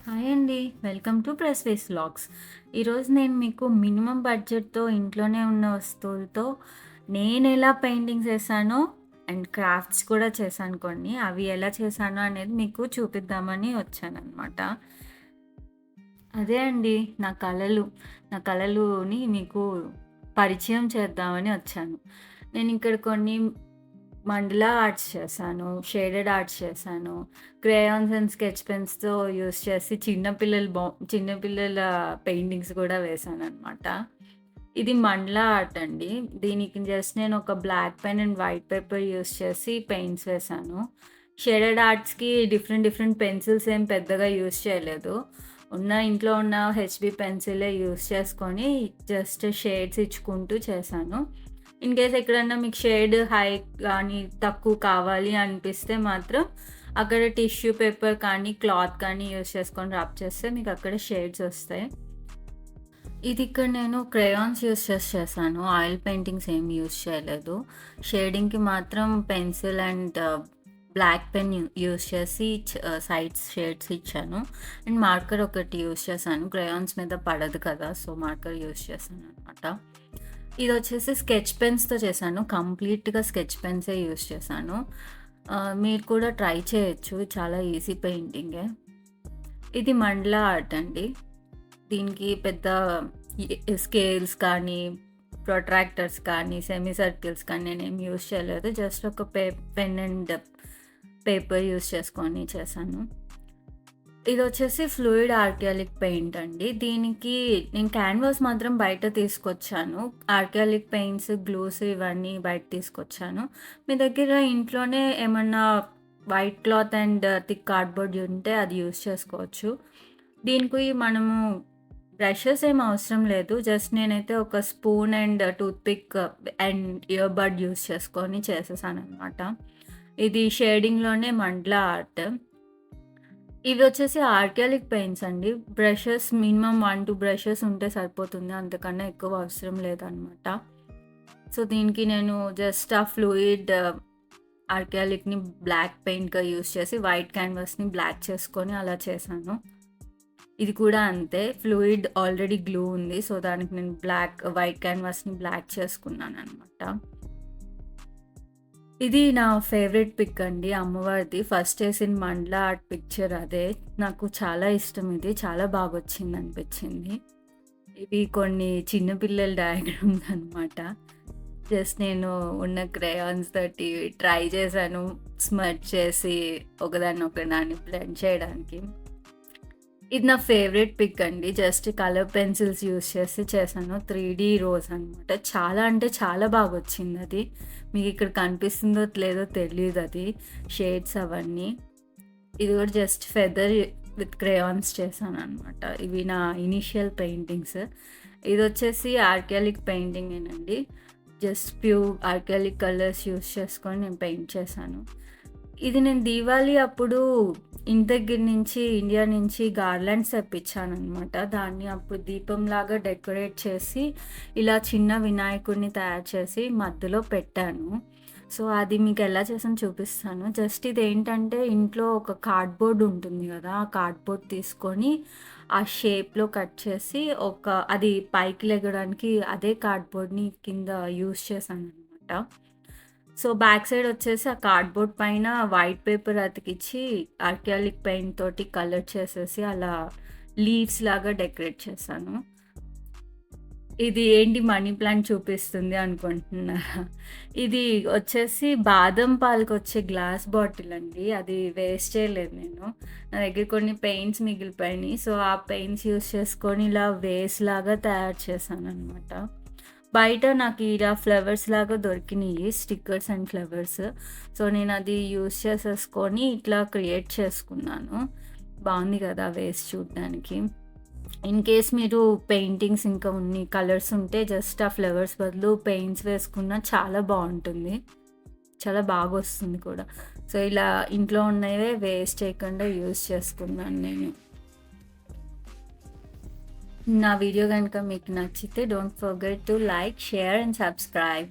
Hi అండి. Welcome to Presways vlogs. ఈరోజు నేను మీకు మినిమమ్ బడ్జెట్‌తో ఇంట్లోనే ఉన్న వస్తువులతో నేనెలా పెయింటింగ్స్ ఏసానో అండ్ క్రాఫ్ట్స్ కూడా చేశాను కొన్ని. అవి ఎలా చేశానో అనేది మీకు చూపిద్దామని వచ్చాననమాట. అదే అండి నా కలలు. నా కలలుని మీకు పరిచయం చేద్దామని వచ్చాను. నేనిక్కడ కొన్ని మండలా ఆర్ట్స్ చేశాను. షేడెడ్ ఆర్ట్స్ చేశాను. క్రేయాన్స్ అండ్ స్కెచ్ పెన్స్‌తో యూజ్ చేసి చిన్న పిల్లల పెయింటింగ్స్ గూడా వేశాననమాట. ఇది మండలా ఆర్ట్ అండి. దీనికి జస్ట్ నేను ఒక black pen and white paper use చేసి పెయింట్స్ వేశాను. షేడెడ్ ఆర్ట్స్‌కి డిఫరెంట్ పెన్సిల్స్ ఏం పెద్దగా యూజ్ చేయలేదు. ఇంట్లో ఉన్న హెచ్‌బీ పెన్సిలే యూజ్ చేసుకొని జస్ట్ షేడ్స్ ఇచ్చుకుంటూ చేశాను. ఇన్ కేస్ ఎక్కడన్నా మీకు షేడ్ హై గానీ, తక్కువ కావాలి అనిపిస్తే మాత్రం అక్కడ టిష్యూ పేపర్ కానీ, క్లాత్ కానీ యూజ్ చేసుకొని రబ్ చేస్తే మీకు అక్కడ షేడ్స్ ఒస్తాయి. ఇది ఇక్కడ నేను క్రేయాన్స్ యూజ్ చేశాను. ఆయిల్ పెయింటింగ్స్ ఏమి యూజ్ చేయలేదు. షేడింగ్‌కి మాత్రం pencil and black pen use చేసి సైడ్స్ షేడ్స్ ఇచ్చాను. అండ్ మార్కర్ ఒకటి యూజ్ చేశాను. క్రేయాన్స్ మీద పడదు కదా! సో, మార్కర్ యూజ్ చేశాననమాట. ఇదొచ్చేసి స్కెచ్ పెన్స్‌తో చేశాను. కంప్లీట్‌గా స్కెచ్ పెన్సే యూజ్ చేశాను. మీరు కూడా ట్రై చేయొచ్చు. చాలా ఈజీ పెయింటింగే. ఇది మండలా ఆర్ట్ అండి. దీనికి పెద్ద స్కేల్స్ కానీ, ప్రొట్రాక్టర్స్ కానీ, సెమీ సర్కిల్స్ కానీ నేనేమి యూజ్ చేయలేదు. జస్ట్ ఒక పెన్ అండ్ పేపర్ యూజ్ చేసుకొని చేశాను. ఇదొచ్చేసి ఫ్లూయిడ్ ఆర్గాలిక్ పెయింట్ అండి. దీనికి నేను క్యాన్వాస్ మాత్రం బయట తీసుకొచ్చాను. ఆర్గాలిక్ పెయింట్స్, గ్లూస్ ఇవన్నీ బయట తీసుకొచ్చాను. మీ దగ్గర ఇంట్లోనే ఏమన్నా white cloth and thick cardboard ఉంటే అది యూజ్ చేసుకోవచ్చు. దీనికి మనము బ్రషెస్ ఏమి అవసరం లేదు. జస్ట్ నేనైతే ఒక spoon and toothpick and earbud use చేసుకొని చేసేసాననమాట. ఇది షేడింగ్‌లోనే మండలా ఆర్ట్. ఇవి వచ్చేసి ఆర్గాలిక్ పెయింట్స్ అండి. బ్రషెస్ మినిమమ్ 1, 2 బ్రషెస్ ఉంటే సరిపోతుంది. అంతకన్నా ఎక్కువ అవసరం లేదనమాట. సో, దీనికి నేను జస్ట్ ఆ ఫ్లూయిడ్ ఆర్గాలిక్‌ని బ్లాక్ పెయింట్‌గా యూజ్ చేసి వైట్ క్యాన్వాస్‌ని బ్లాక్ చేసుకొని అలా చేశాను. ఇది కూడా అంతే. ఫ్లూయిడ్ ఆల్రెడీ గ్లూ ఉంది. సో, దానికి నేను వైట్ క్యాన్వాస్‌ని బ్లాక్ చేసుకున్నాననమాట. ఇది నా ఫేవరెట్ పిక్ అండి. అమ్మవారిది. ఫస్ట్ ఏసిన మండలా ఆర్ట్ పిక్చర్ అదే. నాకు చాలా ఇష్టం ఇది. చాలా బాగొచ్చిందనిపించింది. ఇవి కొన్ని చిన్న పిల్లల డయాగ్రామ్స్ అనమాట. జస్ట్ నేను ఉన్న క్రేయాన్స్ తోటి ట్రై చేశాను. స్మడ్జ్ చేసి ఒకదాన్ని బ్లెండ్ చేయడానికి. ఇది నా ఫేవరెట్ పిక్ అండి. జస్ట్ కలర్ పెన్సిల్స్ యూజ్ చేసి చేశాను. 3D రోజ్ అనమాట. చాలా అంటే చాలా బాగొచ్చిందది. మీకిక్కడ కనిపిస్తుందో లేదో తెలీదది. షేడ్స్ అవన్నీ. ఇది కూడా జస్ట్ ఫెదర్ విత్ క్రేయాన్స్ చేశాననమాట. ఇవి నా ఇనీషియల్ పెయింటింగ్స్. ఇదొచ్చేసి ఆర్గాలిక్ పెయింటింగేనండి. Just pure organic colours use చేసుకొని నేను పెయింట్ చేశాను. ఇది నేను దీవాళీ అప్పుడు ఇండియా నుంచి గార్లాండ్స్ తెప్పించాననమాట. దాన్ని అప్పుడు దీపంలాగా డెకరేట్ చేసి, ఇలా చిన్న వినాయకుడిని తయారు చేసి మధ్యలో పెట్టాను. సో, అది మీకెలా చేశానో చూపిస్తాను. జస్ట్ ఇదేంటంటే ఇంట్లో ఒక కార్డ్‌బోర్డ్ ఉంటుంది గదా! ఆ కార్డ్‌బోర్డ్ తీసుకొని ఆ షేప్‌లో కట్ చేసి అది పైకి లెగడానికి అదే కార్డ్‌బోర్డ్‌ని కింద యూజ్ చేశాననమాట. సో, బ్యాక్ సైడ్ వచ్చేసి ఆ కార్డ్‌బోర్డ్ పైన వైట్ పేపర్ అతికిచ్చి ఆర్గాలిక్ పెయింట్ తోటి కలర్ చేసేసి అలా లీవ్స్ లాగా డెకరేట్ చేశాను. ఇది ఏంటి మనీ ప్లాంట్ చూపిస్తుంది అనుకుంటున్నారా? ఇది వచ్చేసి బాదం పాలకొచ్చే గ్లాస్ బాటిల్ అండి. అది వేస్ట్ చేయలేదు నేను. నా దగ్గర కొన్ని పెయింట్స్ మిగిలిపోయినాయి. సో, ఆ పెయింట్స్ యూజ్ చేసుకొని ఇలా వేస్ లాగా తయారు చేశాననమాట. బయట నాకు ఇలా ఫ్లవర్స్ లాగా దొరికినియి. Stickers and flowers. సో, నేనది యూజ్ చేసేసుకొని ఇట్లా క్రియేట్ చేసుకున్నాను. బావుంది కదా! వేసి చూడ్డానికి. ఇన్ కేస్ మీరు పెయింటింగ్స్ ఇంకా కలర్స్ ఉంటే జస్ట్ ఆ ఫ్లవర్స్ బదులు పెయింట్స్ వేసుకున్నా చాలా బావుంటుంది. చాలా బాగొస్తుంది కూడా. సో, ఇలా ఇంట్లో ఉన్నవే వేస్ట్ చేయకుండా యూజ్ చేసుకున్నాను నేను. నా వీడియో గనుక మీకు నచ్చితే don't forget to like, share and subscribe.